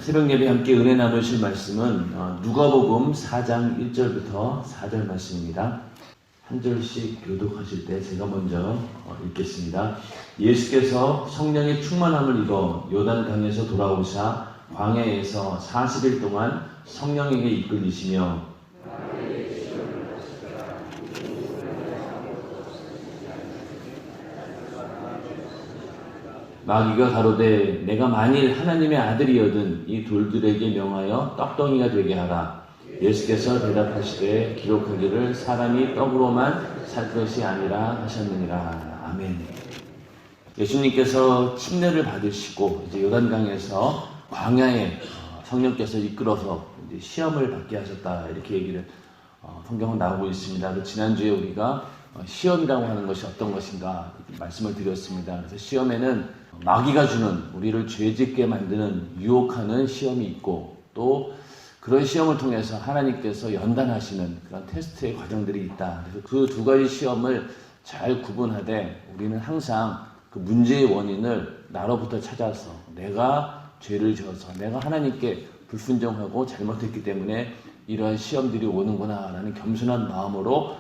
새벽 예배 함께 은혜 나누실 말씀은 누가복음 4장 1절부터 4절 말씀입니다. 한 절씩 교독하실 때 제가 먼저 읽겠습니다. 예수께서 성령의 충만함을 입어 요단강에서 돌아오사 광야에서 40일 동안 성령에게 이끌리시며 마귀가 가로되 내가 만일 하나님의 아들이여든 이 돌들에게 명하여 떡덩이가 되게 하라. 예수께서 대답하시되 기록하기를 사람이 떡으로만 살 것이 아니라 하셨느니라. 아멘. 예수님께서 침례를 받으시고 이제 요단강에서 광야에 성령께서 이끌어서 이제 시험을 받게 하셨다, 이렇게 얘기를 성경은 나오고 있습니다. 지난주에 우리가 시험이라고 하는 것이 어떤 것인가 말씀을 드렸습니다. 그래서 시험에는 마귀가 주는, 우리를 죄짓게 만드는, 유혹하는 시험이 있고, 또 그런 시험을 통해서 하나님께서 연단하시는 그런 테스트의 과정들이 있다. 그래서 그 두 가지 시험을 잘 구분하되 우리는 항상 그 문제의 원인을 나로부터 찾아서 내가 죄를 지어서 내가 하나님께 불순종하고 잘못했기 때문에 이러한 시험들이 오는구나 라는 겸손한 마음으로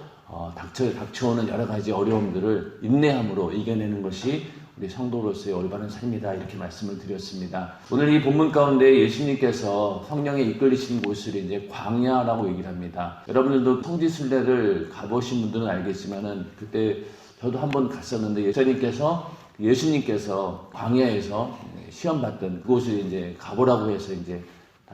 닥쳐오는 여러 가지 어려움들을 인내함으로 이겨내는 것이 우리 성도로서의 올바른 삶이다, 이렇게 말씀을 드렸습니다. 오늘 이 본문 가운데 예수님께서 성령에 이끌리신 곳을 이제 광야라고 얘기를 합니다. 여러분들도 성지순례를 가보신 분들은 알겠지만은 그때 저도 한번 갔었는데 예수님께서 광야에서 시험 받던 그곳을 이제 가보라고 해서 이제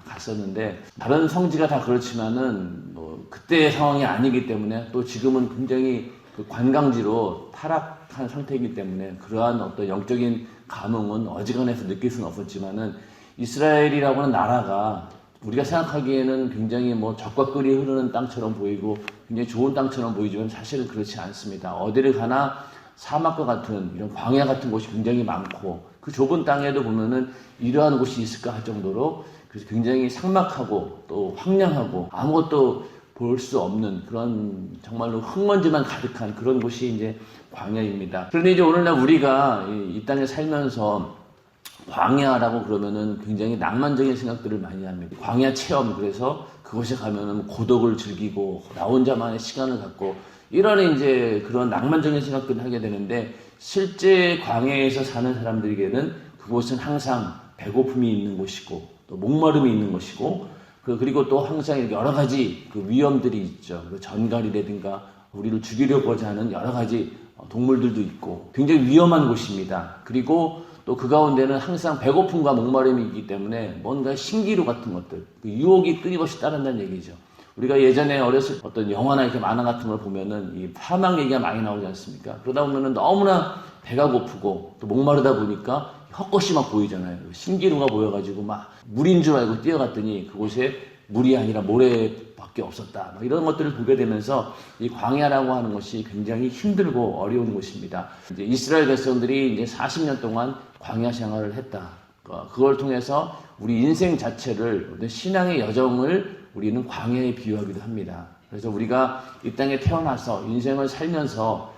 갔었는데, 다른 성지가 다 그렇지만은 그때의 상황이 아니기 때문에, 또 지금은 굉장히 그 관광지로 타락한 상태이기 때문에 그러한 어떤 영적인 감흥은 어지간해서 느낄 수는 없었지만은, 이스라엘이라고 하는 나라가 우리가 생각하기에는 굉장히 적과 꿀이 흐르는 땅처럼 보이고 굉장히 좋은 땅처럼 보이지만 사실은 그렇지 않습니다. 어디를 가나 사막과 같은 이런 광야 같은 곳이 굉장히 많고, 그 좁은 땅에도 보면은 이러한 곳이 있을까 할 정도로 그래서 굉장히 삭막하고 또 황량하고 아무것도 볼 수 없는 그런 정말로 흙먼지만 가득한 그런 곳이 이제 광야입니다. 그런데 이제 오늘날 우리가 이 땅에 살면서 광야라고 그러면은 굉장히 낭만적인 생각들을 많이 합니다. 광야 체험, 그래서 그곳에 가면은 고독을 즐기고 나 혼자만의 시간을 갖고 이런 이제 그런 낭만적인 생각들을 하게 되는데, 실제 광야에서 사는 사람들에게는 그곳은 항상 배고픔이 있는 곳이고 또 목마름이 있는 곳이고, 그리고 또 항상 여러 가지 그 위험들이 있죠. 전갈이라든가 우리를 죽이려고자 하는 여러 가지 동물들도 있고 굉장히 위험한 곳입니다. 그리고 또 그 가운데는 항상 배고픔과 목마름이 있기 때문에 뭔가 신기루 같은 것들, 그 유혹이 끊임없이 따른다는 얘기죠. 우리가 예전에 어렸을 때 어떤 영화나 이렇게 만화 같은 걸 보면은 이 사막 얘기가 많이 나오지 않습니까? 그러다 보면은 너무나 배가 고프고 또 목마르다 보니까 헛것이 막 보이잖아요. 신기루가 보여가지고 막 물인 줄 알고 뛰어갔더니 그곳에 물이 아니라 모래밖에 없었다. 이런 것들을 보게 되면서 이 광야라고 하는 것이 굉장히 힘들고 어려운 곳입니다. 이제 이스라엘 백성들이 이제 40년 동안 광야 생활을 했다. 그걸 통해서 우리 인생 자체를, 어떤 신앙의 여정을 우리는 광야에 비유하기도 합니다. 그래서 우리가 이 땅에 태어나서 인생을 살면서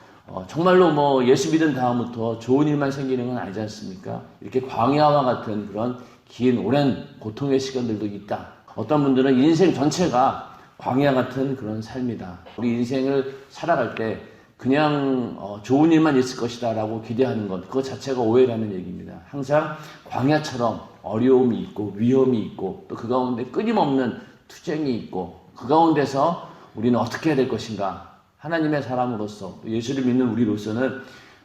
정말로 예수 믿은 다음부터 좋은 일만 생기는 건 아니지 않습니까? 이렇게 광야와 같은 그런 긴 오랜 고통의 시간들도 있다. 어떤 분들은 인생 전체가 광야 같은 그런 삶이다. 우리 인생을 살아갈 때 그냥 좋은 일만 있을 것이다 라고 기대하는 것, 그것 자체가 오해라는 얘기입니다. 항상 광야처럼 어려움이 있고 위험이 있고 또 그 가운데 끊임없는 투쟁이 있고, 그 가운데서 우리는 어떻게 해야 될 것인가. 하나님의 사람으로서, 예수를 믿는 우리로서는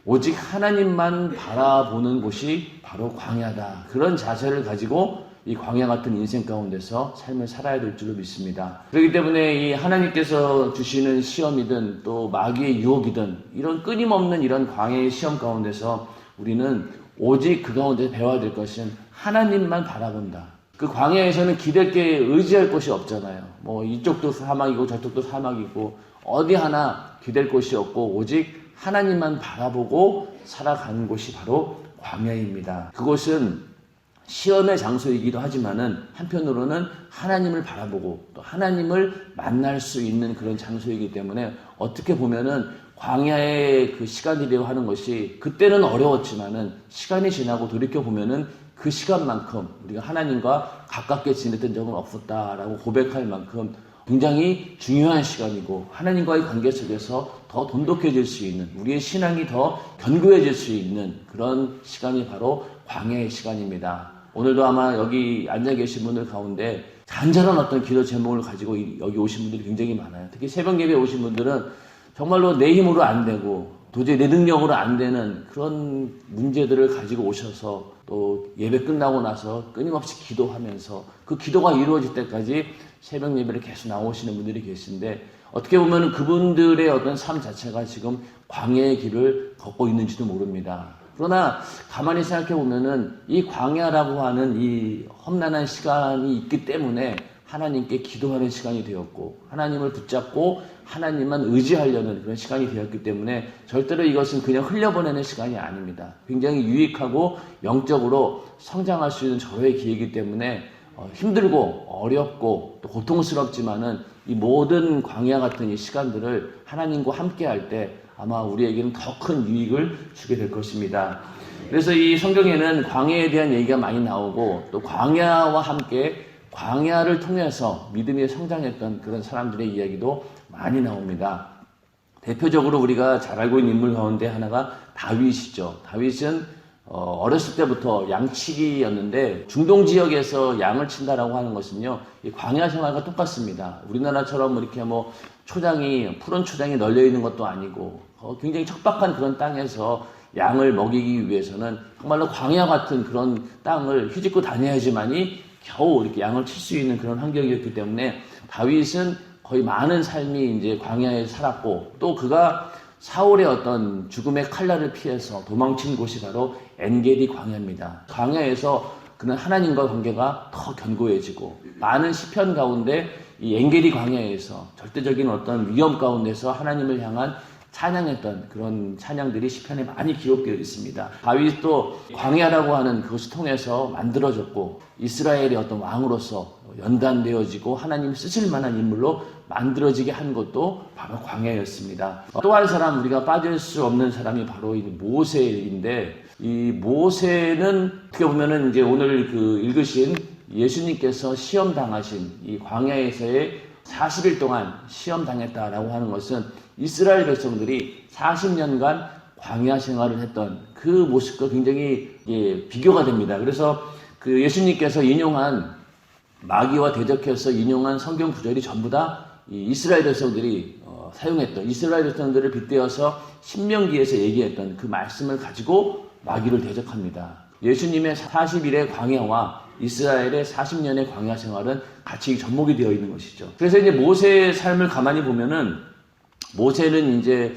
오직 하나님만 바라보는 곳이 바로 광야다. 그런 자세를 가지고 이 광야 같은 인생 가운데서 삶을 살아야 될 줄로 믿습니다. 그렇기 때문에 이 하나님께서 주시는 시험이든 또 마귀의 유혹이든 이런 끊임없는 이런 광야의 시험 가운데서 우리는 오직 그 가운데 배워야 될 것은 하나님만 바라본다. 그 광야에서는 기댈 게 의지할 곳이 없잖아요. 이쪽도 사막이고 저쪽도 사막이고 어디 하나 기댈 곳이 없고 오직 하나님만 바라보고 살아가는 곳이 바로 광야입니다. 그곳은 시험의 장소이기도 하지만은 한편으로는 하나님을 바라보고 또 하나님을 만날 수 있는 그런 장소이기 때문에, 어떻게 보면은 광야의 그 시간이라고 하는 것이 그때는 어려웠지만은 시간이 지나고 돌이켜 보면은 그 시간만큼 우리가 하나님과 가깝게 지냈던 적은 없었다라고 고백할 만큼 굉장히 중요한 시간이고 하나님과의 관계 속에서 더 돈독해질 수 있는 우리의 신앙이 더 견고해질 수 있는 그런 시간이 바로 광야의 시간입니다. 오늘도 아마 여기 앉아 계신 분들 가운데 간절한 어떤 기도 제목을 가지고 여기 오신 분들이 굉장히 많아요. 특히 새벽 예배에 오신 분들은 정말로 내 힘으로 안 되고 도저히 내 능력으로 안 되는 그런 문제들을 가지고 오셔서 또 예배 끝나고 나서 끊임없이 기도하면서 그 기도가 이루어질 때까지 새벽 예배를 계속 나오시는 분들이 계신데 어떻게 보면 그분들의 어떤 삶 자체가 지금 광야의 길을 걷고 있는지도 모릅니다. 그러나 가만히 생각해 보면은 이 광야라고 하는 이 험난한 시간이 있기 때문에 하나님께 기도하는 시간이 되었고 하나님을 붙잡고 하나님만 의지하려는 그런 시간이 되었기 때문에 절대로 이것은 그냥 흘려보내는 시간이 아닙니다. 굉장히 유익하고 영적으로 성장할 수 있는 절호의 기회이기 때문에 힘들고 어렵고 또 고통스럽지만은 이 모든 광야 같은 이 시간들을 하나님과 함께 할 때 아마 우리에게는 더 큰 유익을 주게 될 것입니다. 그래서 이 성경에는 광야에 대한 얘기가 많이 나오고 또 광야와 함께 광야를 통해서 믿음이 성장했던 그런 사람들의 이야기도 많이 나옵니다. 대표적으로 우리가 잘 알고 있는 인물 가운데 하나가 다윗이죠. 다윗은 어렸을 때부터 양치기였는데 중동 지역에서 양을 친다라고 하는 것은요, 이 광야 생활과 똑같습니다. 우리나라처럼 이렇게 푸른 초장이 널려 있는 것도 아니고 굉장히 척박한 그런 땅에서 양을 먹이기 위해서는 정말로 광야 같은 그런 땅을 휘짓고 다녀야지만이 겨우 이렇게 양을 칠 수 있는 그런 환경이었기 때문에 다윗은 거의 많은 삶이 이제 광야에 살았고 또 그가 사울의 어떤 죽음의 칼날을 피해서 도망친 곳이 바로 엔게디 광야입니다. 광야에서 그는 하나님과 관계가 더 견고해지고 많은 시편 가운데 이 엔게디 광야에서 절대적인 어떤 위험 가운데서 하나님을 향한 찬양했던 그런 찬양들이 시편에 많이 기록되어 있습니다. 다윗도 광야라고 하는 그것을 통해서 만들어졌고 이스라엘의 어떤 왕으로서 연단되어지고 하나님 쓰실 만한 인물로 만들어지게 한 것도 바로 광야였습니다. 또 한 사람 우리가 빠질 수 없는 사람이 바로 이 모세인데 이 모세는 어떻게 보면은 이제 오늘 읽으신 예수님께서 시험 당하신 이 광야에서의 40일 동안 시험 당했다라고 하는 것은 이스라엘 백성들이 40년간 광야 생활을 했던 그 모습과 굉장히 비교가 됩니다. 그래서 그 예수님께서 인용한 마귀와 대적해서 인용한 성경 구절이 전부 다 이 이스라엘 백성들이 사용했던 이스라엘 백성들을 빗대어서 신명기에서 얘기했던 그 말씀을 가지고 마귀를 대적합니다. 예수님의 40일의 광야와 이스라엘의 40년의 광야 생활은 같이 접목이 되어 있는 것이죠. 그래서 이제 모세의 삶을 가만히 보면은 모세는 이제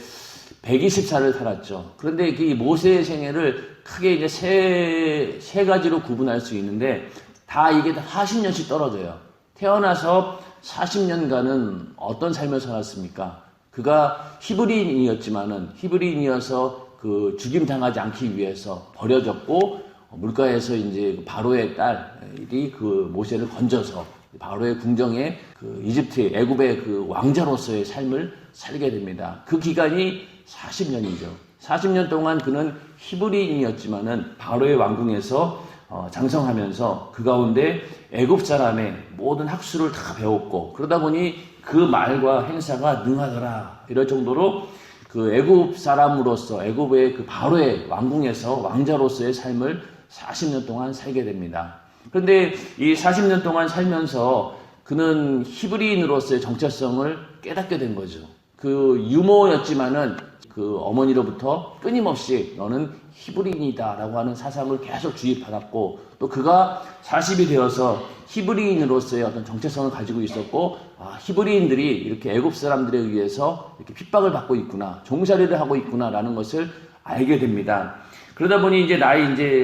120살을 살았죠. 그런데 이 모세의 생애를 크게 이제 세 가지로 구분할 수 있는데 다 이게 40년씩 떨어져요. 태어나서 40년간은 어떤 삶을 살았습니까? 그가 히브리인이었지만은 히브리인이어서 그 죽임 당하지 않기 위해서 버려졌고 물가에서 이제 바로의 딸이 그 모세를 건져서 바로의 궁정에 그 이집트의 애굽의 그 왕자로서의 삶을 살게 됩니다. 그 기간이 40년이죠. 40년 동안 그는 히브리인이었지만은 바로의 왕궁에서 장성하면서 그 가운데 애굽 사람의 모든 학술을 다 배웠고 그러다 보니 그 말과 행사가 능하더라 이럴 정도로 그 애굽 사람으로서 애굽의 그 바로의 왕궁에서 왕자로서의 삶을 40년 동안 살게 됩니다. 그런데 이 40년 동안 살면서 그는 히브리인으로서의 정체성을 깨닫게 된 거죠. 그 유모였지만은 그 어머니로부터 끊임없이 너는 히브리인이다라고 하는 사상을 계속 주입받았고 또 그가 40이 되어서 히브리인으로서의 어떤 정체성을 가지고 있었고 히브리인들이 이렇게 애굽 사람들에 의해서 이렇게 핍박을 받고 있구나 종살이를 하고 있구나라는 것을 알게 됩니다. 그러다 보니 이제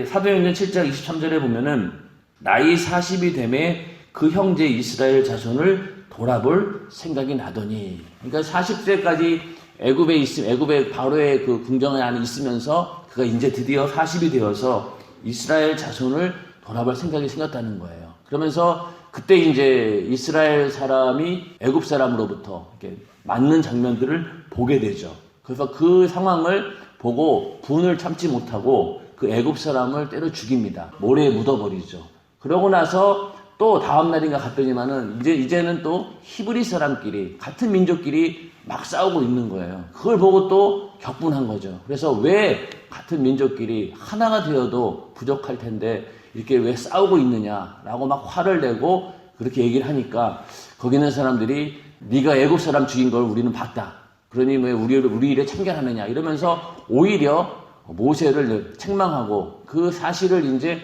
사도행전 7장 23절에 보면은 나이 40이 되매 그 형제 이스라엘 자손을 돌아볼 생각이 나더니 그러니까 40세까지 애굽의 바로의 그 궁정 안에 있으면서 그가 이제 드디어 40이 되어서 이스라엘 자손을 돌아볼 생각이 생겼다는 거예요. 그러면서 그때 이제 이스라엘 사람이 애굽 사람으로부터 이렇게 맞는 장면들을 보게 되죠. 그래서 그 상황을 보고 분을 참지 못하고 그 애굽 사람을 때려 죽입니다. 모래에 묻어버리죠. 그러고 나서 또 다음 날인가 갔더니만은 이제는 또 히브리 사람끼리 같은 민족끼리 막 싸우고 있는 거예요. 그걸 보고 또 격분한 거죠. 그래서 왜 같은 민족끼리 하나가 되어도 부족할 텐데 이렇게 왜 싸우고 있느냐라고 막 화를 내고 그렇게 얘기를 하니까 거기 있는 사람들이 네가 애굽 사람 죽인 걸 우리는 봤다. 그러니 왜 우리 일에 참견하느냐 이러면서 오히려 모세를 책망하고 그 사실을 이제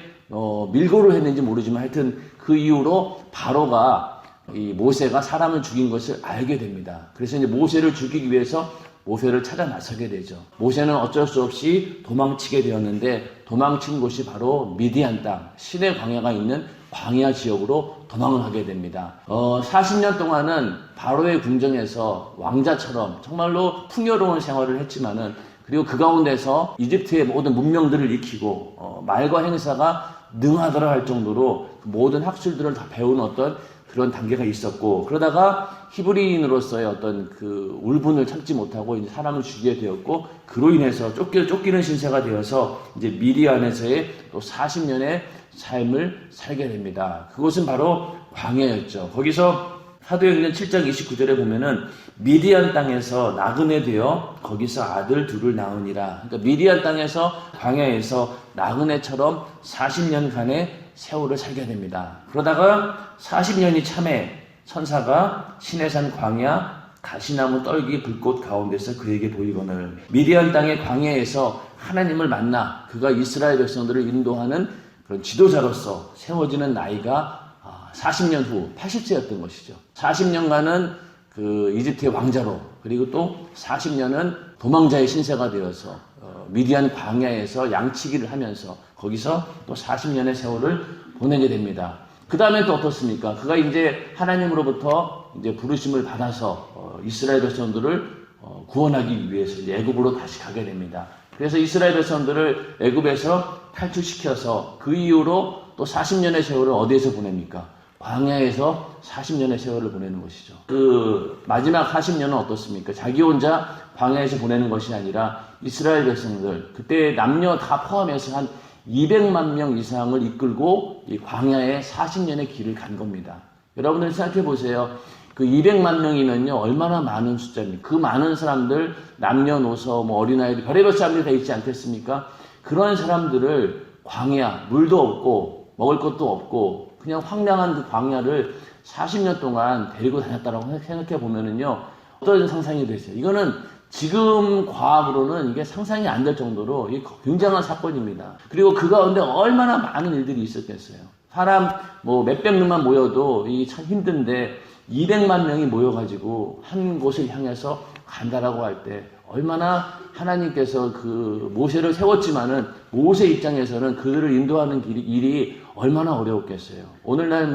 밀고를 했는지 모르지만 하여튼 그 이후로 바로가 이 모세가 사람을 죽인 것을 알게 됩니다. 그래서 이제 모세를 죽이기 위해서 모세를 찾아 나서게 되죠. 모세는 어쩔 수 없이 도망치게 되었는데 도망친 곳이 바로 미디안 땅, 시내 광야가 있는 광야 지역으로 도망을 하게 됩니다. 40년 동안은 바로의 궁정에서 왕자처럼 정말로 풍요로운 생활을 했지만은 그리고 그 가운데서 이집트의 모든 문명들을 익히고 말과 행사가 능하더라 할 정도로 모든 학술들을 다 배우는 어떤 그런 단계가 있었고 그러다가 히브리인으로서의 어떤 그 울분을 참지 못하고 이제 사람을 죽이게 되었고 그로 인해서 쫓기는 신세가 되어서 이제 미디안에서의 또 40년의 삶을 살게 됩니다. 그곳은 바로 광야였죠. 거기서 사도행전 7장 29절에 보면은 미디안 땅에서 나그네 되어 거기서 아들 둘을 낳으니라. 그러니까 미디안 땅에서 광야에서 나그네처럼 40년간의 세월을 살게 됩니다. 그러다가 40년이 참에 천사가 시내산 광야 가시나무 떨기 불꽃 가운데서 그에게 보이거늘 미디안 땅의 광야에서 하나님을 만나 그가 이스라엘 백성들을 인도하는 그런 지도자로서 세워지는 나이가 40년 후 80세였던 것이죠. 40년간은 그 이집트의 왕자로 그리고 또 40년은 도망자의 신세가 되어서 미디안 광야에서 양치기를 하면서 거기서 또 40년의 세월을 보내게 됩니다. 그 다음에 또 어떻습니까? 그가 이제 하나님으로부터 이제 부르심을 받아서 이스라엘 백성들을 구원하기 위해서 이제 애굽으로 다시 가게 됩니다. 그래서 이스라엘 백성들을 애굽에서 탈출시켜서 그 이후로 또 40년의 세월을 어디에서 보냅니까? 광야에서 40년의 세월을 보내는 것이죠. 그 마지막 40년은 어떻습니까? 자기 혼자 광야에서 보내는 것이 아니라 이스라엘 백성들 그때 남녀 다 포함해서 한 200만 명 이상을 이끌고 이 광야에 40년의 길을 간 겁니다. 여러분들 생각해 보세요. 그 200만 명이면요 얼마나 많은 숫자입니까? 그 많은 사람들 남녀노소 뭐 어린아이들 별의별 사람들이 다 있지 않겠습니까? 그런 사람들을 광야 물도 없고 먹을 것도 없고 그냥 황량한 그 광야를 40년 동안 데리고 다녔다라고 생각해 보면은요 어떤 상상이 되세요? 이거는 지금 과학으로는 이게 상상이 안 될 정도로 이게 굉장한 사건입니다. 그리고 그 가운데 얼마나 많은 일들이 있었겠어요. 사람 뭐 몇백 명만 모여도 이 참 힘든데 200만 명이 모여가지고 한 곳을 향해서 간다라고 할 때 얼마나 하나님께서 그 모세를 세웠지만은 모세 입장에서는 그들을 인도하는 일이 얼마나 어려웠겠어요. 오늘날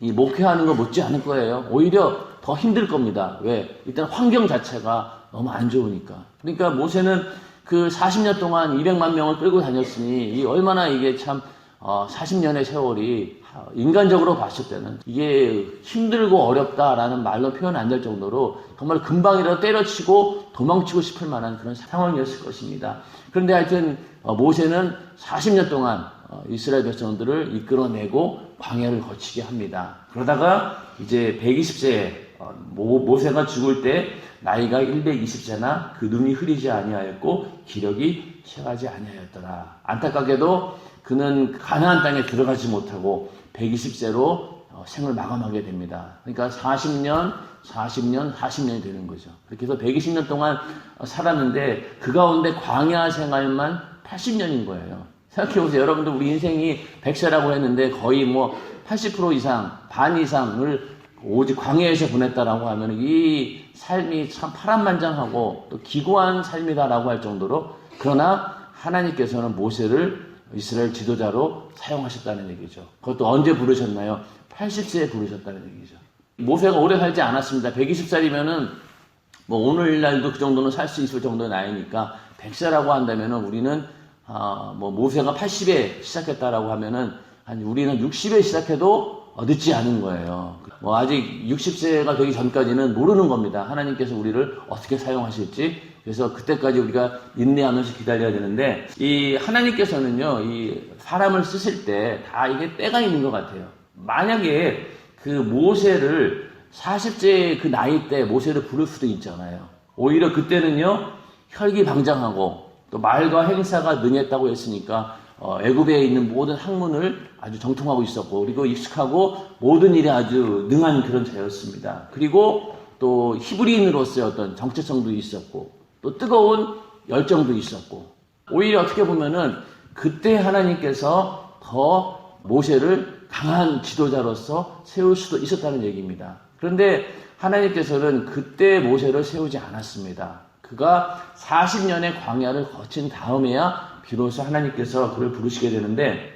이 목회하는 거 못지 않을 거예요. 오히려 더 힘들 겁니다. 왜? 일단 환경 자체가 너무 안 좋으니까. 그러니까 모세는 그 40년 동안 200만 명을 끌고 다녔으니 이 얼마나 이게 참 40년의 세월이 인간적으로 봤을 때는 이게 힘들고 어렵다라는 말로 표현 안 될 정도로 정말 금방이라도 때려치고 도망치고 싶을 만한 그런 상황이었을 것입니다. 그런데 하여튼 모세는 40년 동안 이스라엘 백성들을 이끌어내고 광야를 거치게 합니다. 그러다가 이제 120세에 모세가 죽을 때 나이가 120세나 그 눈이 흐리지 아니하였고 기력이 쇠하지 아니하였더라. 안타깝게도 그는 가나안 땅에 들어가지 못하고 120세로 생을 마감하게 됩니다. 그러니까 40년이 되는 거죠. 그렇게 해서 120년 동안 살았는데 그 가운데 광야 생활만 80년인 거예요. 생각해보세요. 여러분들 우리 인생이 100세라고 했는데 거의 80% 이상, 반 이상을 오직 광야에서 보냈다라고 하면 이 삶이 참 파란만장하고 또 기구한 삶이다라고 할 정도로 그러나 하나님께서는 모세를 이스라엘 지도자로 사용하셨다는 얘기죠. 그것도 언제 부르셨나요? 80세에 부르셨다는 얘기죠. 모세가 오래 살지 않았습니다. 120살이면은 오늘날도 그 정도는 살 수 있을 정도의 나이니까 100세라고 한다면은 우리는 모세가 80에 시작했다라고 하면은 우리는 60에 시작해도 늦지 않은 거예요. 아직 60세가 되기 전까지는 모르는 겁니다. 하나님께서 우리를 어떻게 사용하실지 그래서 그때까지 우리가 인내하면서 기다려야 되는데, 이 하나님께서는요, 이 사람을 쓰실 때 다 이게 때가 있는 것 같아요. 만약에 그 모세를 40세 그 나이 때 모세를 부를 수도 있잖아요. 오히려 그때는요, 혈기방장하고 또 말과 행사가 능했다고 했으니까 애굽에 있는 모든 학문을 아주 정통하고 있었고, 그리고 익숙하고 모든 일에 아주 능한 그런 자였습니다. 그리고 또 히브리인으로서의 어떤 정체성도 있었고, 또 뜨거운 열정도 있었고, 오히려 어떻게 보면은 그때 하나님께서 더 모세를 강한 지도자로서 세울 수도 있었다는 얘기입니다. 그런데 하나님께서는 그때 모세를 세우지 않았습니다. 그가 40년의 광야를 거친 다음에야 비로소 하나님께서 그를 부르시게 되는데,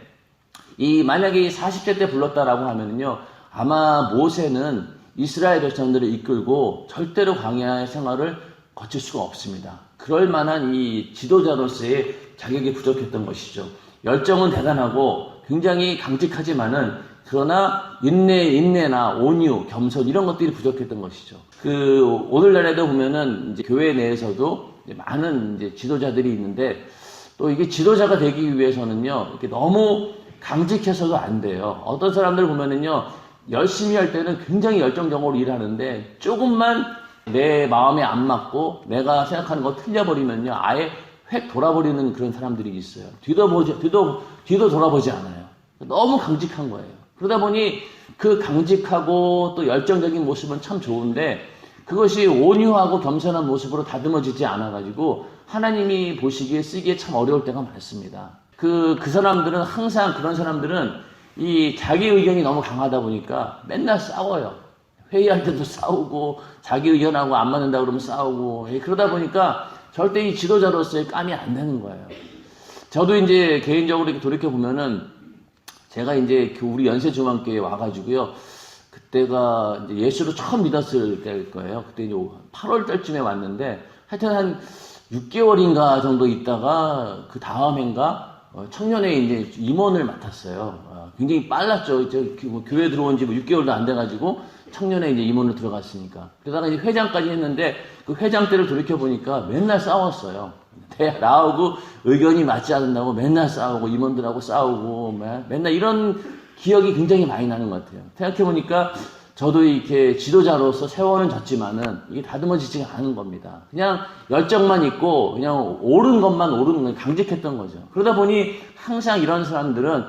만약에 40세 때 불렀다라고 하면은요, 아마 모세는 이스라엘 백성들을 이끌고 절대로 광야의 생활을 거칠 수가 없습니다. 그럴 만한 이 지도자로서의 자격이 부족했던 것이죠. 열정은 대단하고 굉장히 강직하지만은, 그러나 인내나 온유, 겸손 이런 것들이 부족했던 것이죠. 오늘날에도 보면은 이제 교회 내에서도 이제 많은 이제 지도자들이 있는데, 또 이게 지도자가 되기 위해서는요, 이렇게 너무 강직해서도 안 돼요. 어떤 사람들 보면은요, 열심히 할 때는 굉장히 열정적으로 일하는데, 조금만 내 마음에 안 맞고 내가 생각하는 거 틀려버리면요, 아예 획 돌아버리는 그런 사람들이 있어요. 뒤도 돌아보지 않아요. 너무 강직한 거예요. 그러다 보니 그 강직하고 또 열정적인 모습은 참 좋은데, 그것이 온유하고 겸손한 모습으로 다듬어지지 않아가지고 하나님이 보시기에 쓰기에 참 어려울 때가 많습니다. 그 사람들은 항상, 그런 사람들은 이 자기 의견이 너무 강하다 보니까 맨날 싸워요. 회의할 때도 싸우고, 자기 의견하고 안 맞는다 그러면 싸우고, 그러다 보니까 절대 이 지도자로서의 깜이 안 되는 거예요. 저도 이제 개인적으로 이렇게 돌이켜보면은, 제가 이제 우리 연세중앙교회에 와가지고요, 그때가 이제 예수를 처음 믿었을 때일 거예요. 그때 이제 8월 달쯤에 왔는데, 하여튼 한 6개월인가 정도 있다가 그 다음 해인가 청년회 이제 임원을 맡았어요. 굉장히 빨랐죠. 교회 들어온 지 6개월도 안 돼가지고 청년회 이제 임원으로 들어갔으니까. 그러다가 이제 회장까지 했는데, 그 회장 때를 돌이켜보니까 맨날 싸웠어요. 나하고 의견이 맞지 않는다고 맨날 싸우고, 임원들하고 싸우고, 맨날 이런 기억이 굉장히 많이 나는 것 같아요. 생각해보니까 저도 이렇게 지도자로서 세월은 졌지만은 이게 다듬어지지가 않은 겁니다. 그냥 열정만 있고 그냥 옳은 것만 강직했던 거죠. 그러다 보니 항상 이런 사람들은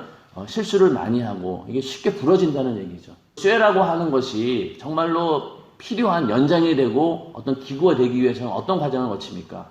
실수를 많이 하고 이게 쉽게 부러진다는 얘기죠. 쇠라고 하는 것이 정말로 필요한 연장이 되고 어떤 기구가 되기 위해서는 어떤 과정을 거칩니까?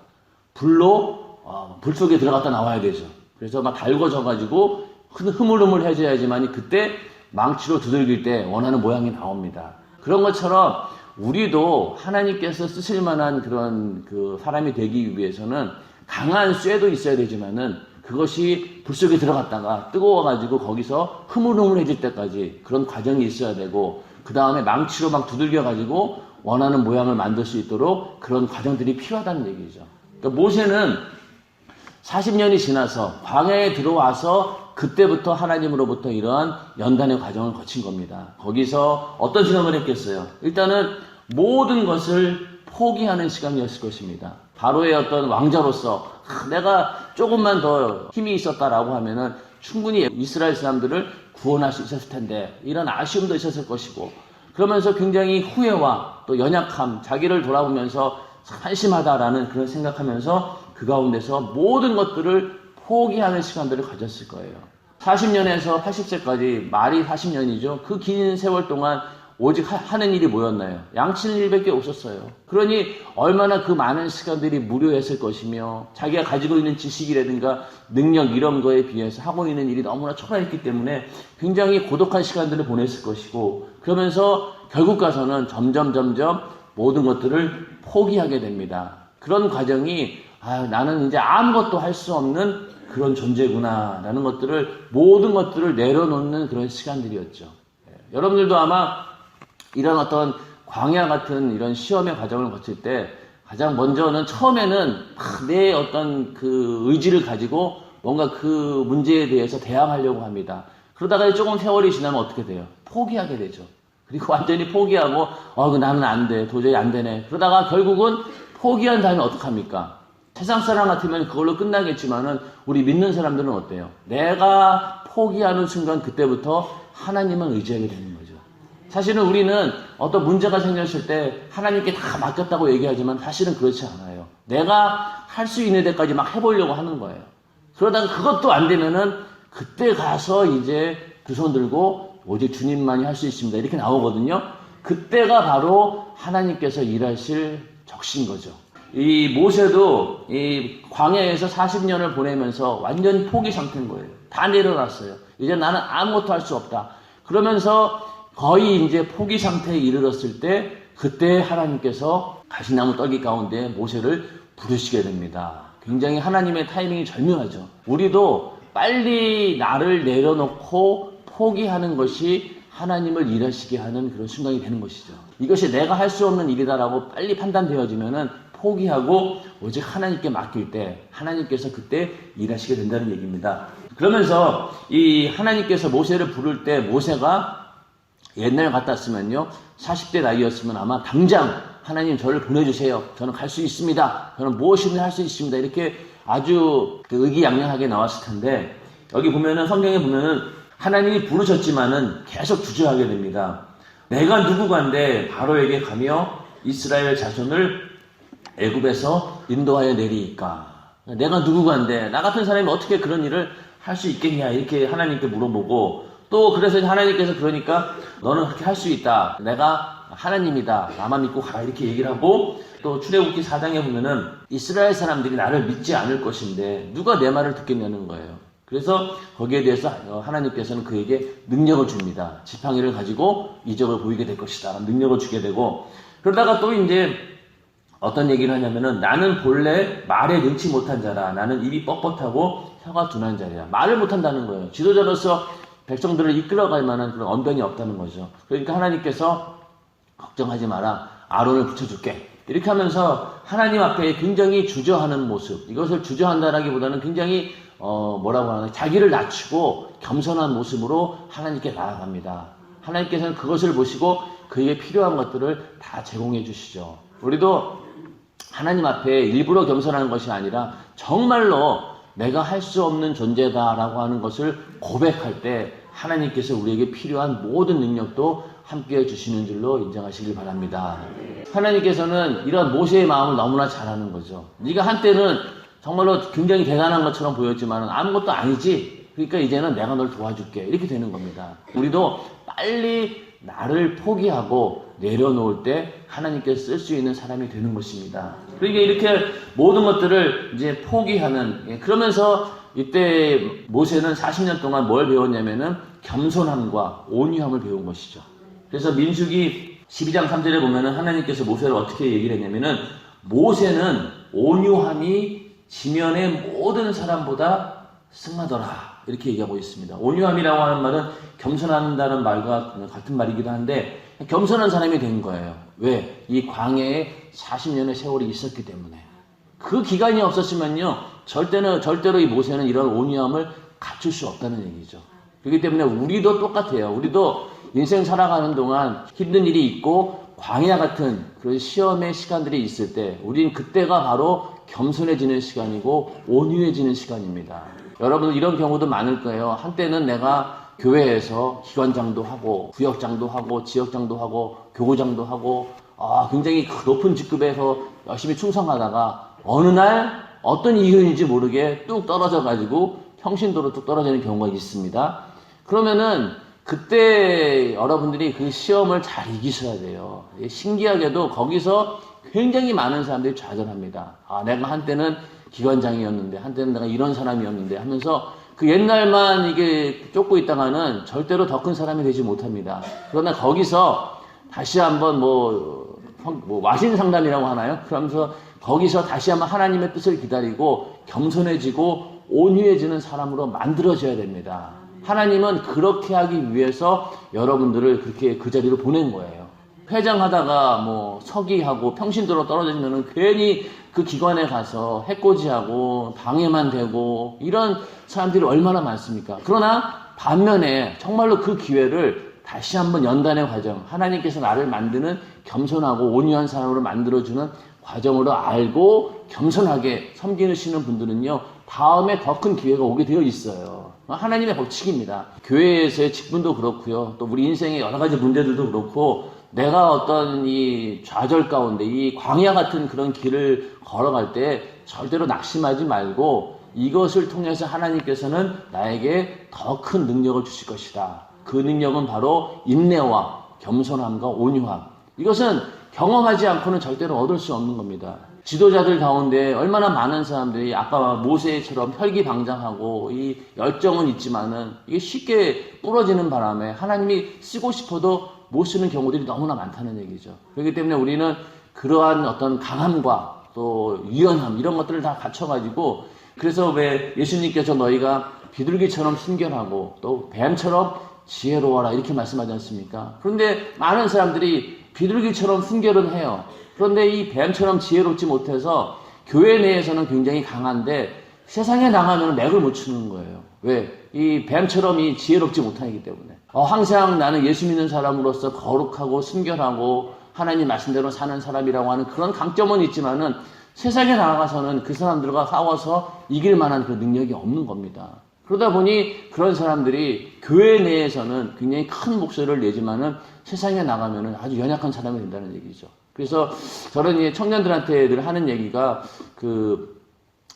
불 속에 들어갔다 나와야 되죠. 그래서 막 달궈져가지고 흐물흐물해져야지만이 그때 망치로 두들길 때 원하는 모양이 나옵니다. 그런 것처럼 우리도 하나님께서 쓰실 만한 그런 사람이 되기 위해서는 강한 쇠도 있어야 되지만은, 그것이 불 속에 들어갔다가 뜨거워가지고 거기서 흐물흐물해질 때까지 그런 과정이 있어야 되고, 그 다음에 망치로 막 두들겨가지고 원하는 모양을 만들 수 있도록 그런 과정들이 필요하다는 얘기죠. 그러니까 모세는 40년이 지나서 광야에 들어와서 그때부터 하나님으로부터 이러한 연단의 과정을 거친 겁니다. 거기서 어떤 생각을 했겠어요? 일단은 모든 것을 포기하는 시간이었을 것입니다. 바로의 어떤 왕자로서 내가 조금만 더 힘이 있었다라고 하면은 충분히 이스라엘 사람들을 구원할 수 있었을 텐데, 이런 아쉬움도 있었을 것이고, 그러면서 굉장히 후회와 또 연약함, 자기를 돌아보면서 한심하다라는 그런 생각하면서 그 가운데서 모든 것들을 포기하는 시간들을 가졌을 거예요. 40년에서 80세까지 말이 40년이죠. 그 긴 세월 동안 오직 하는 일이 뭐였나요? 양치는 일밖에 없었어요. 그러니 얼마나 그 많은 시간들이 무료했을 것이며, 자기가 가지고 있는 지식이라든가 능력 이런 거에 비해서 하고 있는 일이 너무나 초라했기 때문에 굉장히 고독한 시간들을 보냈을 것이고, 그러면서 결국 가서는 점점 모든 것들을 포기하게 됩니다. 그런 과정이 나는 이제 아무것도 할 수 없는 그런 존재구나 라는 것들을, 모든 것들을 내려놓는 그런 시간들이었죠. 여러분들도 아마 이런 어떤 광야 같은 이런 시험의 과정을 거칠 때 가장 먼저는 처음에는 내 어떤 그 의지를 가지고 뭔가 그 문제에 대해서 대항하려고 합니다. 그러다가 조금 세월이 지나면 어떻게 돼요? 포기하게 되죠. 그리고 완전히 포기하고 나는 안 돼, 도저히 안 되네. 그러다가 결국은 포기한 다음에 어떡합니까? 세상 사람 같으면 그걸로 끝나겠지만은 우리 믿는 사람들은 어때요? 내가 포기하는 순간 그때부터 하나님만 의지하게 되는 거죠. 사실은 우리는 어떤 문제가 생겼을 때 하나님께 다 맡겼다고 얘기하지만 사실은 그렇지 않아요. 내가 할 수 있는 데까지 막 해보려고 하는 거예요. 그러다가 그것도 안 되면은 그때 가서 이제 두 손 들고 오직 주님만이 할 수 있습니다. 이렇게 나오거든요. 그때가 바로 하나님께서 일하실 적신 거죠. 이 모세도 이 광야에서 40년을 보내면서 완전 포기 상태인 거예요. 다 내려놨어요. 이제 나는 아무것도 할 수 없다. 그러면서 거의 이제 포기 상태에 이르렀을 때 그때 하나님께서 가시나무 떨기 가운데 모세를 부르시게 됩니다. 굉장히 하나님의 타이밍이 절묘하죠. 우리도 빨리 나를 내려놓고 포기하는 것이 하나님을 일하시게 하는 그런 순간이 되는 것이죠. 이것이 내가 할 수 없는 일이다라고 빨리 판단되어지면은 포기하고 오직 하나님께 맡길 때 하나님께서 그때 일하시게 된다는 얘기입니다. 그러면서 이 하나님께서 모세를 부를 때 모세가 옛날 같았으면요 40대 나이였으면 아마 당장 하나님 저를 보내주세요. 저는 갈 수 있습니다. 저는 무엇이든 할 수 있습니다. 이렇게 아주 의기양양하게 나왔을 텐데 여기 보면은 성경에 보면은 하나님이 부르셨지만은 계속 주저하게 됩니다. 내가 누구간데 바로에게 가며 이스라엘 자손을 애굽에서 인도하여 내리이까. 내가 누구간데 나 같은 사람이 어떻게 그런 일을 할 수 있겠냐 이렇게 하나님께 물어보고 또 그래서 하나님께서 그러니까 너는 그렇게 할 수 있다. 내가 하나님이다. 나만 믿고 가라 이렇게 얘기를 하고 또 출애굽기 4장에 보면은 이스라엘 사람들이 나를 믿지 않을 것인데 누가 내 말을 듣겠냐는 거예요. 그래서 거기에 대해서 하나님께서는 그에게 능력을 줍니다. 지팡이를 가지고 이적을 보이게 될 것이다. 능력을 주게 되고 그러다가 또 이제 어떤 얘기를 하냐면은 나는 본래 말에 능치 못한 자라. 나는 입이 뻣뻣하고 혀가 둔한 자리야. 말을 못한다는 거예요. 지도자로서 백성들을 이끌어갈 만한 그런 언변이 없다는 거죠. 그러니까 하나님께서 걱정하지 마라. 아론을 붙여줄게. 이렇게 하면서 하나님 앞에 굉장히 주저하는 모습. 이것을 주저한다라기보다는 굉장히 뭐라고 하나 자기를 낮추고 겸손한 모습으로 하나님께 나아갑니다. 하나님께서는 그것을 보시고 그에게 필요한 것들을 다 제공해 주시죠. 우리도 하나님 앞에 일부러 겸손한 것이 아니라 정말로 내가 할 수 없는 존재다라고 하는 것을 고백할 때 하나님께서 우리에게 필요한 모든 능력도 함께 해주시는 줄로 인정하시길 바랍니다. 하나님께서는 이런 모세의 마음을 너무나 잘 아는 거죠. 네가 한때는 정말로 굉장히 대단한 것처럼 보였지만 아무것도 아니지. 그러니까 이제는 내가 널 도와줄게. 이렇게 되는 겁니다. 우리도 빨리 나를 포기하고 내려놓을 때 하나님께서 쓸 수 있는 사람이 되는 것입니다. 그러니까 이렇게 모든 것들을 이제 포기하는, 그러면서 이때 모세는 40년 동안 뭘 배웠냐면은 겸손함과 온유함을 배운 것이죠. 그래서 민수기 12장 3절에 보면은 하나님께서 모세를 어떻게 얘기를 했냐면은 모세는 온유함이 지면의 모든 사람보다 승하더라. 이렇게 얘기하고 있습니다. 온유함이라고 하는 말은 겸손한다는 말과 같은 말이기도 한데 겸손한 사람이 된 거예요. 왜? 이 광야에 40년의 세월이 있었기 때문에. 그 기간이 없었으면요 절대로 이 모세는 이런 온유함을 갖출 수 없다는 얘기죠. 그렇기 때문에 우리도 똑같아요. 우리도 인생 살아가는 동안 힘든 일이 있고 광야 같은 그런 시험의 시간들이 있을 때 우리는 그때가 바로 겸손해지는 시간이고 온유해지는 시간입니다. 여러분 이런 경우도 많을 거예요. 한때는 내가 교회에서 기관장도 하고 구역장도 하고 지역장도 하고 교구장도 하고 굉장히 높은 직급에서 열심히 충성하다가 어느 날 어떤 이유인지 모르게 뚝 떨어져 가지고 평신도로 뚝 떨어지는 경우가 있습니다. 그러면은 그때 여러분들이 그 시험을 잘 이기셔야 돼요. 신기하게도 거기서 굉장히 많은 사람들이 좌절합니다. 내가 한때는 기관장이었는데 한때는 내가 이런 사람이었는데 하면서 그 옛날만 이게 쫓고 있다가는 절대로 더 큰 사람이 되지 못합니다. 그러나 거기서 다시 한번 와신 상담이라고 하나요? 그러면서 거기서 다시 한번 하나님의 뜻을 기다리고 겸손해지고 온유해지는 사람으로 만들어져야 됩니다. 하나님은 그렇게 하기 위해서 여러분들을 그렇게 그 자리로 보낸 거예요. 회장하다가 서기하고 평신도로 떨어지면은 괜히 그 기관에 가서 해코지하고 방해만 되고 이런 사람들이 얼마나 많습니까? 그러나 반면에 정말로 그 기회를 다시 한번 연단의 과정, 하나님께서 나를 만드는 겸손하고 온유한 사람으로 만들어주는 과정으로 알고 겸손하게 섬기시는 분들은요, 다음에 더 큰 기회가 오게 되어 있어요. 하나님의 법칙입니다. 교회에서의 직분도 그렇고요, 또 우리 인생의 여러 가지 문제들도 그렇고, 내가 어떤 이 좌절 가운데 이 광야 같은 그런 길을 걸어갈 때 절대로 낙심하지 말고, 이것을 통해서 하나님께서는 나에게 더 큰 능력을 주실 것이다. 그 능력은 바로 인내와 겸손함과 온유함. 이것은 경험하지 않고는 절대로 얻을 수 없는 겁니다. 지도자들 가운데 얼마나 많은 사람들이 아까 모세처럼 혈기방장하고 이 열정은 있지만은 이게 쉽게 부러지는 바람에 하나님이 쓰고 싶어도 못 쓰는 경우들이 너무나 많다는 얘기죠. 그렇기 때문에 우리는 그러한 어떤 강함과 또 유연함 이런 것들을 다 갖춰가지고, 그래서 왜 예수님께서 너희가 비둘기처럼 순결하고 또 뱀처럼 지혜로워라 이렇게 말씀하지 않습니까? 그런데 많은 사람들이 비둘기처럼 순결은 해요. 그런데 이 뱀처럼 지혜롭지 못해서 교회 내에서는 굉장히 강한데 세상에 나가면 맥을 못 추는 거예요. 왜? 이 뱀처럼 이 지혜롭지 못하기 때문에. 항상 나는 예수 믿는 사람으로서 거룩하고 순결하고 하나님 말씀대로 사는 사람이라고 하는 그런 강점은 있지만은 세상에 나가서는 그 사람들과 싸워서 이길 만한 그 능력이 없는 겁니다. 그러다 보니 그런 사람들이 교회 내에서는 굉장히 큰 목소리를 내지만은 세상에 나가면은 아주 연약한 사람이 된다는 얘기죠. 그래서 저는 청년들한테 늘 하는 얘기가,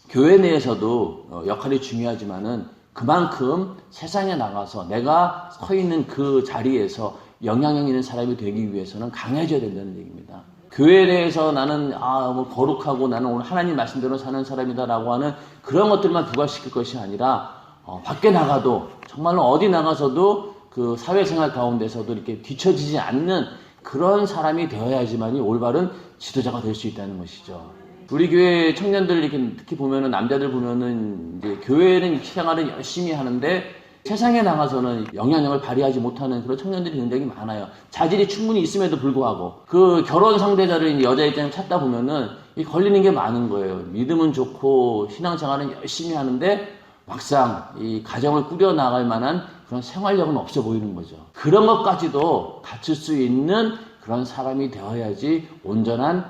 교회 내에서도 역할이 중요하지만은 그만큼 세상에 나가서 내가 서 있는 그 자리에서 영향력 있는 사람이 되기 위해서는 강해져야 된다는 얘기입니다. 교회 내에서 나는 뭐 거룩하고 나는 오늘 하나님 말씀대로 사는 사람이다라고 하는 그런 것들만 부각시킬 것이 아니라 밖에 나가도 정말로 어디 나가서도 그 사회생활 가운데서도 이렇게 뒤처지지 않는 그런 사람이 되어야지만이 올바른 지도자가 될 수 있다는 것이죠. 우리 교회 청년들 이렇게 특히 보면은 남자들 보면은 이제 교회는 생활을 열심히 하는데 세상에 나가서는 영향력을 발휘하지 못하는 그런 청년들이 굉장히 많아요. 자질이 충분히 있음에도 불구하고 그 결혼 상대자를 여자 입장에 찾다 보면은 이 걸리는 게 많은 거예요. 믿음은 좋고 신앙생활은 열심히 하는데 막상 이 가정을 꾸려나갈 만한 그런 생활력은 없어 보이는 거죠. 그런 것까지도 갖출 수 있는 그런 사람이 되어야지 온전한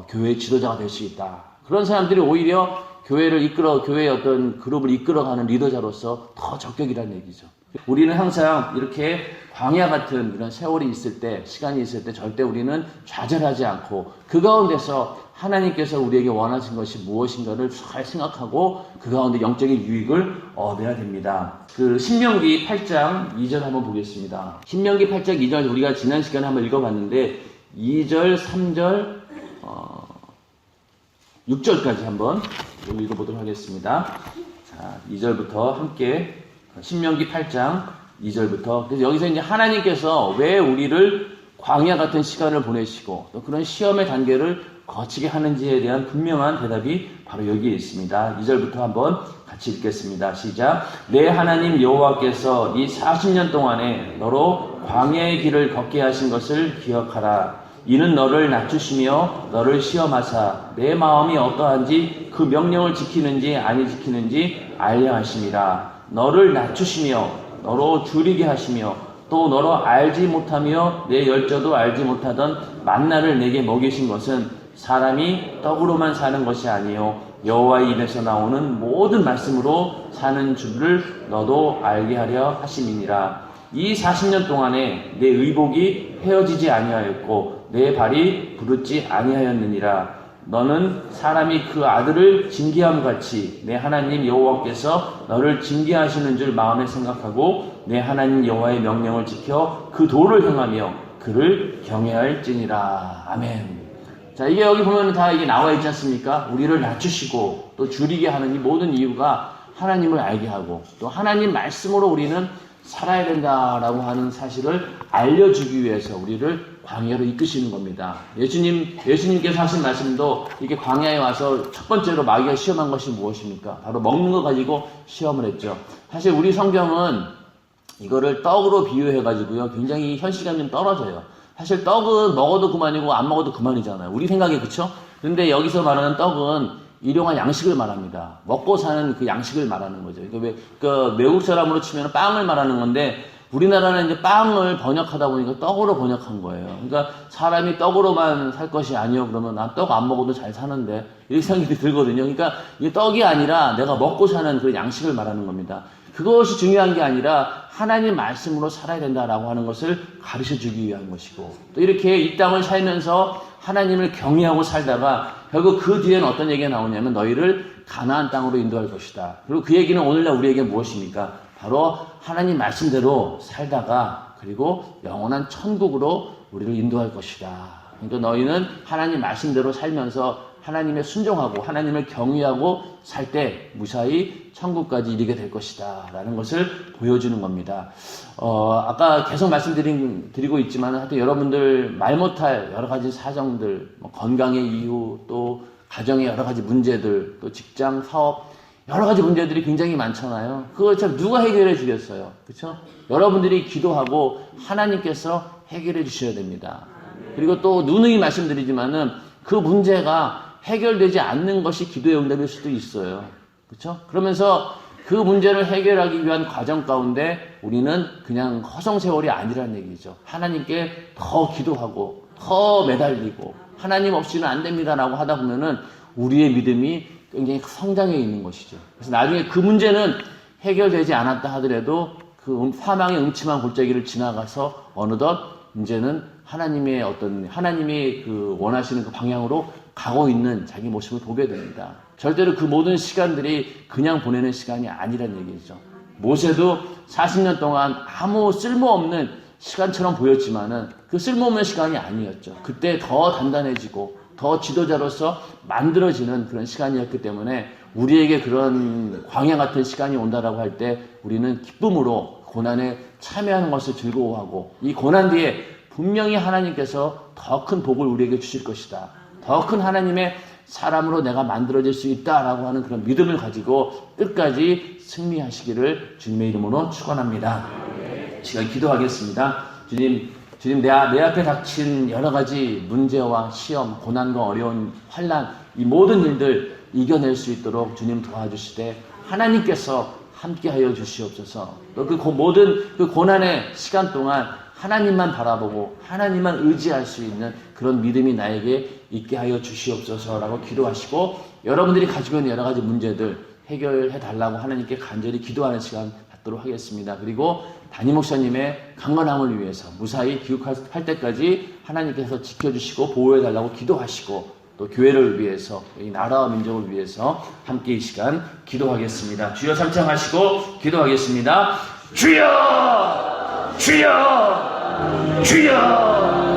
교회 지도자가 될 수 있다. 그런 사람들이 오히려 교회의 어떤 그룹을 이끌어가는 리더자로서 더 적격이라는 얘기죠. 우리는 항상 이렇게 광야 같은 이런 세월이 있을 때, 시간이 있을 때 절대 우리는 좌절하지 않고 그 가운데서 하나님께서 우리에게 원하신 것이 무엇인가를 잘 생각하고 그 가운데 영적인 유익을 얻어야 됩니다. 신명기 8장 2절 한번 보겠습니다. 신명기 8장 2절 우리가 지난 시간에 한번 읽어봤는데 2절, 3절, 6절까지 한번 읽어보도록 하겠습니다. 자, 2절부터 함께 신명기 8장 2절부터. 그래서 여기서 이제 하나님께서 왜 우리를 광야 같은 시간을 보내시고 또 그런 시험의 단계를 거치게 하는지에 대한 분명한 대답이 바로 여기에 있습니다. 2절부터 한번 같이 읽겠습니다. 시작. 내 하나님 여호와께서 이 40년 동안에 너로 광야의 길을 걷게 하신 것을 기억하라. 이는 너를 낮추시며 너를 시험하사 내 마음이 어떠한지 그 명령을 지키는지 아니 지키는지 알려 하심이라. 너를 낮추시며 너로 줄이게 하시며 또 너로 알지 못하며 내 열조도 알지 못하던 만나를 내게 먹이신 것은 사람이 떡으로만 사는 것이 아니요 여호와의 입에서 나오는 모든 말씀으로 사는 줄을 너도 알게 하려 하심이니라. 이 40년 동안에 내 의복이 헤어지지 아니하였고 내 발이 부르지 아니하였느니라. 너는 사람이 그 아들을 징계함 같이 내 하나님 여호와께서 너를 징계하시는 줄 마음에 생각하고 내 하나님 여호와의 명령을 지켜 그 도를 행하며 그를 경외할지니라. 아멘. 자, 이게 여기 보면 다 이게 나와 있지 않습니까? 우리를 낮추시고 또 줄이게 하는 이 모든 이유가 하나님을 알게 하고 또 하나님 말씀으로 우리는 살아야 된다라고 하는 사실을 알려주기 위해서 우리를 광야로 이끄시는 겁니다. 예수님께서 하신 말씀도 이게 광야에 와서 첫 번째로 마귀가 시험한 것이 무엇입니까? 바로 먹는 거 가지고 시험을 했죠. 사실 우리 성경은 이거를 떡으로 비유해가지고요. 굉장히 현실감이 좀 떨어져요. 사실 떡은 먹어도 그만이고 안 먹어도 그만이잖아요. 우리 생각에 그쵸? 근데 여기서 말하는 떡은 일용할 양식을 말합니다. 먹고 사는 그 양식을 말하는 거죠. 외국 사람으로 치면 빵을 말하는 건데 우리나라는 이제 빵을 번역하다 보니까 떡으로 번역한 거예요. 그러니까 사람이 떡으로만 살 것이 아니요. 그러면 난 떡 안 먹어도 잘 사는데 이렇게 생각이 들거든요. 그러니까 이게 떡이 아니라 내가 먹고 사는 그런 양식을 말하는 겁니다. 그것이 중요한 게 아니라 하나님 말씀으로 살아야 된다라고 하는 것을 가르쳐 주기 위한 것이고, 또 이렇게 이 땅을 살면서 하나님을 경외하고 살다가 결국 그 뒤에는 어떤 얘기가 나오냐면 너희를 가나안 땅으로 인도할 것이다. 그리고 그 얘기는 오늘날 우리에게 무엇입니까? 바로 하나님 말씀대로 살다가 그리고 영원한 천국으로 우리를 인도할 것이다. 그러니까 너희는 하나님 말씀대로 살면서 하나님의 순종하고 하나님을 경외하고 살 때 무사히 천국까지 이르게 될 것이다 라는 것을 보여주는 겁니다. 아까 계속 말씀드리고 있지만 하여튼 여러분들 말 못할 여러 가지 사정들, 건강의 이유, 또 가정의 여러 가지 문제들, 또 직장, 사업 여러 가지 문제들이 굉장히 많잖아요. 그걸 참 누가 해결해 주겠어요? 그렇죠? 여러분들이 기도하고 하나님께서 해결해 주셔야 됩니다. 그리고 또 누누이 말씀드리지만은 그 문제가 해결되지 않는 것이 기도의 응답일 수도 있어요. 그렇죠? 그러면서 그 문제를 해결하기 위한 과정 가운데 우리는 그냥 허송세월이 아니라는 얘기죠. 하나님께 더 기도하고 더 매달리고 하나님 없이는 안 됩니다라고 하다 보면은 우리의 믿음이 굉장히 성장해 있는 것이죠. 그래서 나중에 그 문제는 해결되지 않았다 하더라도 그 사망의 음침한 골짜기를 지나가서 어느덧 이제는 하나님이 그 원하시는 그 방향으로 가고 있는 자기 모습을 보게 됩니다. 절대로 그 모든 시간들이 그냥 보내는 시간이 아니란 얘기죠. 모세도 40년 동안 아무 쓸모없는 시간처럼 보였지만은 그 쓸모없는 시간이 아니었죠. 그때 더 단단해지고 더 지도자로서 만들어지는 그런 시간이었기 때문에 우리에게 그런 광야 같은 시간이 온다라고 할 때 우리는 기쁨으로 고난에 참여하는 것을 즐거워하고 이 고난 뒤에 분명히 하나님께서 더 큰 복을 우리에게 주실 것이다. 더 큰 하나님의 사람으로 내가 만들어질 수 있다라고 하는 그런 믿음을 가지고 끝까지 승리하시기를 주님의 이름으로 축원합니다. 시간 기도하겠습니다. 주님 내 앞에 닥친 여러 가지 문제와 시험, 고난과 어려운 환난, 이 모든 일들 이겨낼 수 있도록 주님 도와주시되 하나님께서 함께하여 주시옵소서. 또 그 모든 그 고난의 시간 동안 하나님만 바라보고 하나님만 의지할 수 있는 그런 믿음이 나에게 있게 하여 주시옵소서라고 기도하시고, 여러분들이 가지고 있는 여러 가지 문제들 해결해 달라고 하나님께 간절히 기도하는 시간 갖도록 하겠습니다. 그리고 담임 목사님의 강건함을 위해서 무사히 귀국할 때까지 하나님께서 지켜주시고 보호해 달라고 기도하시고, 또 교회를 위해서, 이 나라와 민족을 위해서 함께 이 시간 기도하겠습니다. 주여 삼창하시고 기도하겠습니다. 주여! 주여! 주여!